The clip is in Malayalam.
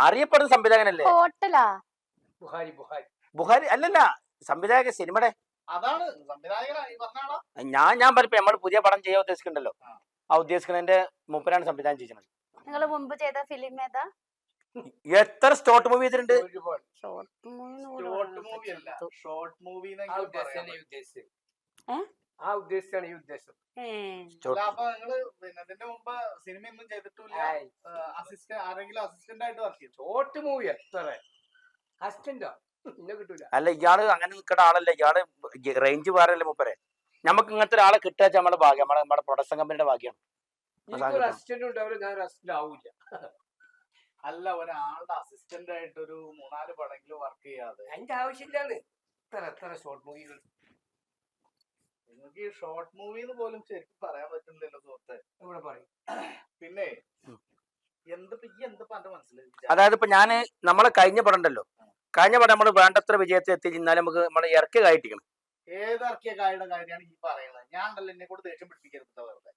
അറിയപ്പെടുന്ന സംവിധായകനല്ലേ? ഹോട്ടലാ? ബുഹാരി ബുഹാരി ബുഹാരി അല്ലല്ല, സംവിധായക സിനിമയുടെ. അതാണ് സംവിധായകനായി പറഞ്ഞാളാ. ഞാൻ പറഞ്ഞപ്പോ നമ്മൾ പുതിയ പടം ചെയ്യാൻ ഉദ്ദേശിക്കുന്നുണ്ടല്ലോ, ആ ഉദ്ദേശിക്കുന്നതിന്റെ മൂപ്പരാണ് സംവിധാനം ചെയ്യുന്നത്. നിങ്ങൾ മുമ്പ് ചെയ്ത ഫിലിം ഏതാ? എത്ര ഷോർട്ട് മൂവി ചെയ്തിട്ടുണ്ട്? ഒരുപാട് ഷോർട്ട് ഷോർട്ട് മൂവി അല്ല, ഷോർട്ട് മൂവി ആ ഉദ്ദേശമാണ് ഈ ഉദ്ദേശിച്ചത്. ഏ? ആ ഉദ്ദേശിച്ചാണ് ഈ ഉദ്ദേശം. അപ്പൊ നിങ്ങള് പിന്നെ ഇതിന്റെ മുമ്പ് സിനിമ ഒന്നും ചെയ്തിട്ടില്ല? അസിസ്റ്റന്റ് ആരെങ്കിലും അസിസ്റ്റന്റ് ആയിട്ട് വർക്ക് ചെയ്തു? ഷോർട്ട് മൂവി എത്ര അസിസ്റ്റന്റോ ഇന്നെ കിട്ടൂല. അല്ല, ഇയാള് അങ്ങനെ നിൽക്കേണ്ട ആളല്ല. ഇയാള് റേഞ്ച് വേറെയല്ലേ മൂപ്പരെ. നമുക്ക് ഇങ്ങനത്തെ ഒരാളെ കിട്ടുക നമ്മുടെ ഭാഗ്യം, നമ്മുടെ പ്രൊഡക്ഷൻ കമ്പനിയുടെ ഭാഗ്യമാണ്. എനിക്കൊരു അസിസ്റ്റന്റ് ഉണ്ടാവില്ല, ഞാൻ അസിസ്റ്റന്റ് ആവൂല. അല്ല, ഒരാളുടെ അസിസ്റ്റന്റ് ആയിട്ട് ഒരു 3-4 പടങ്ങളിൽ വർക്ക് ചെയ്യാതെ അതിന്റെ ആവശ്യമില്ലാന്ന്. എത്ര ഷോർട്ട് മൂവികൾ. നിങ്ങൾക്ക് ഈ ഷോർട്ട് മൂവി എന്ന് പോലും ശരിക്കും പറയാൻ പറ്റുന്നില്ലല്ലോ സുഹൃത്തെ. ഇവിടെ പറയും. പിന്നെ എന്തിപ്പോ എന്റെ മനസ്സിലായി. അതായത് ഇപ്പൊ നമ്മളെ കഴിഞ്ഞ പടം ഉണ്ടല്ലോ, കഴിഞ്ഞ പടം നമ്മൾ വേണ്ടത്ര വിജയത്തിൽ എത്തിച്ചെന്നാലും നമുക്ക് നമ്മളെ ഇറക്കി കായിട്ടിക്കണം. ഏതിറക്കിയ കായുടെ കാര്യമാണ് ഈ പറയുന്നത്? ഞാൻ ഉണ്ടല്ലോ, എന്നെ കൂടെ ദേഷ്യം പിടിപ്പിക്കരുത് വെറുതെ.